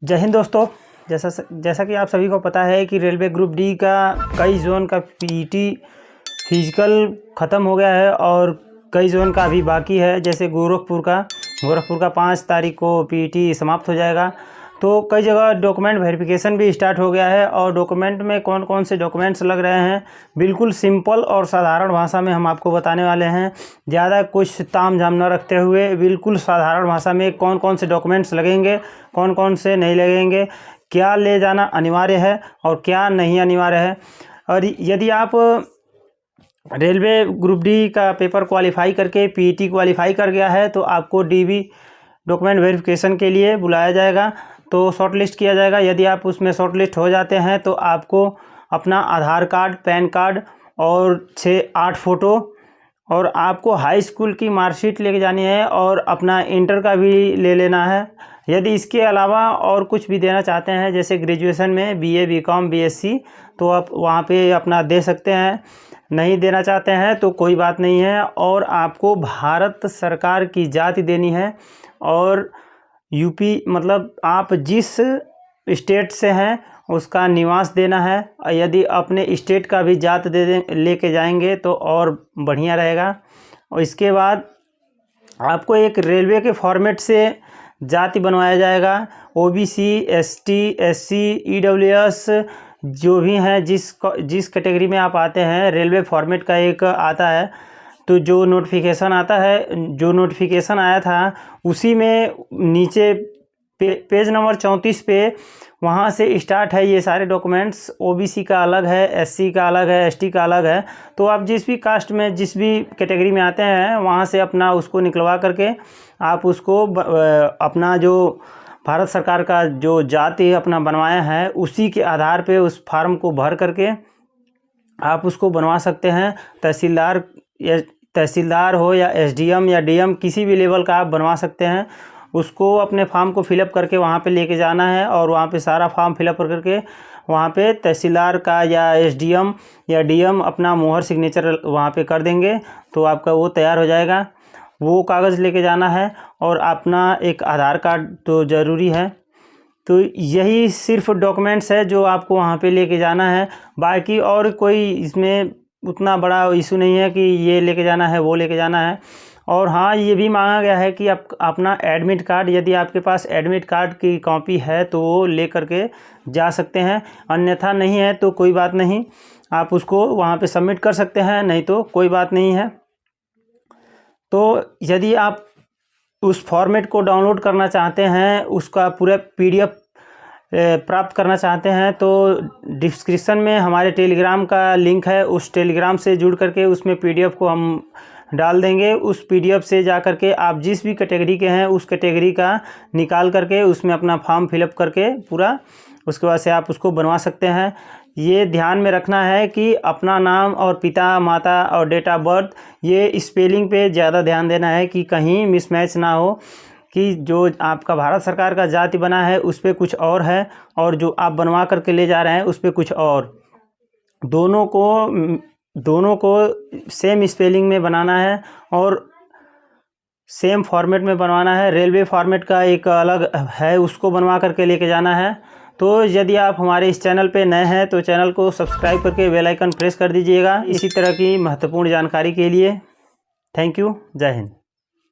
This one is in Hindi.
जय हिंद दोस्तों। जैसा कि आप सभी को पता है कि रेलवे ग्रुप डी का कई जोन का पीईटी फिजिकल ख़त्म हो गया है और कई जोन का अभी बाकी है। जैसे गोरखपुर का 5 तारीख को पीईटी समाप्त हो जाएगा। तो कई जगह डॉक्यूमेंट वेरिफिकेशन भी स्टार्ट हो गया है और डॉक्यूमेंट में कौन कौन से डॉक्यूमेंट्स लग रहे हैं बिल्कुल सिंपल और साधारण भाषा में हम आपको बताने वाले हैं। ज़्यादा कुछ ताम झाम न रखते हुए बिल्कुल साधारण भाषा में कौन कौन से डॉक्यूमेंट्स लगेंगे, कौन कौन से नहीं लगेंगे, क्या ले जाना अनिवार्य है और क्या नहीं अनिवार्य है। और यदि आप रेलवे ग्रुप डी का पेपर क्वालिफाई करके पीईटी क्वालिफाई कर गया है तो आपको डीबी डॉक्यूमेंट वेरिफिकेशन के लिए बुलाया जाएगा, तो शॉर्ट लिस्ट किया जाएगा। यदि आप उसमें शॉर्ट लिस्ट हो जाते हैं तो आपको अपना आधार कार्ड, पैन कार्ड और 6-8 फ़ोटो और आपको हाई स्कूल की मार्कशीट लेके जानी है और अपना इंटर का भी ले लेना है। यदि इसके अलावा और कुछ भी देना चाहते हैं जैसे ग्रेजुएशन में बीए, बीकॉम, बीएससी तो आप वहाँ पे अपना दे सकते हैं। नहीं देना चाहते हैं तो कोई बात नहीं है। और आपको भारत सरकार की जाति देनी है और यूपी मतलब आप जिस स्टेट से हैं उसका निवास देना है। यदि अपने स्टेट का भी जात लेके जाएंगे तो और बढ़िया रहेगा। और इसके बाद आपको एक रेलवे के फॉर्मेट से जाति बनवाया जाएगा। ओबीसी, एसटी, एससी, ईडब्ल्यूएस जो भी हैं जिस कैटेगरी में आप आते हैं रेलवे फॉर्मेट का एक आता है। तो जो नोटिफिकेशन आता है, जो नोटिफिकेशन आया था उसी में नीचे पेज नंबर 34 पे वहाँ से स्टार्ट है ये सारे डॉक्यूमेंट्स। ओबीसी का अलग है, एससी का अलग है, एसटी का अलग है। तो आप जिस भी कास्ट में, जिस भी कैटेगरी में आते हैं वहाँ से अपना उसको निकलवा करके आप उसको अपना जो भारत सरकार का जो जाति अपना बनवाया है उसी के आधार पे उस फार्म को भर करके आप उसको बनवा सकते हैं। तहसीलदार हो या एसडीएम या डीएम किसी भी लेवल का आप बनवा सकते हैं। उसको अपने फॉर्म को फिलअप करके वहाँ पे लेके जाना है और वहाँ पे सारा फॉर्म फिलअप करके वहाँ पे तहसीलदार का या एसडीएम या डीएम अपना मोहर सिग्नेचर वहाँ पे कर देंगे तो आपका वो तैयार हो जाएगा। वो कागज़ लेके जाना है और अपना एक आधार कार्ड तो ज़रूरी है। तो यही सिर्फ डॉक्यूमेंट्स है जो आपको वहाँ पे लेके जाना है। बाकी और कोई इसमें उतना बड़ा इशू नहीं है कि ये लेके जाना है, वो लेके जाना है। और हाँ, ये भी मांगा गया है कि आप अपना एडमिट कार्ड, यदि आपके पास एडमिट कार्ड की कॉपी है तो वो ले करके जा सकते हैं। अन्यथा नहीं है तो कोई बात नहीं, आप उसको वहाँ पे सबमिट कर सकते हैं, नहीं तो कोई बात नहीं है। तो यदि आप उस फॉर्मेट को डाउनलोड करना चाहते हैं, उसका पूरा पीडीएफ प्राप्त करना चाहते हैं तो डिस्क्रिप्शन में हमारे टेलीग्राम का लिंक है। उस टेलीग्राम से जुड़ करके उसमें पीडीएफ को हम डाल देंगे। उस पीडीएफ से जा करके आप जिस भी कैटेगरी के हैं उस कैटेगरी का निकाल करके उसमें अपना फॉर्म फिलअप करके पूरा उसके बाद से आप उसको बनवा सकते हैं। ये ध्यान में रखना है कि अपना नाम और पिता माता और डेट ऑफ बर्थ ये स्पेलिंग पे ज़्यादा ध्यान देना है कि कहीं मिसमैच ना हो कि जो आपका भारत सरकार का जाति बना है उस पर कुछ और है और जो आप बनवा करके ले जा रहे हैं उस पर कुछ और। दोनों को सेम स्पेलिंग में बनाना है और सेम फॉर्मेट में बनवाना है। रेलवे फॉर्मेट का एक अलग है, उसको बनवा करके लेके जाना है। तो यदि आप हमारे इस चैनल पे नए हैं तो चैनल को सब्सक्राइब करके बेल आइकन प्रेस कर दीजिएगा इसी तरह की महत्वपूर्ण जानकारी के लिए। Thank you. जय हिंद।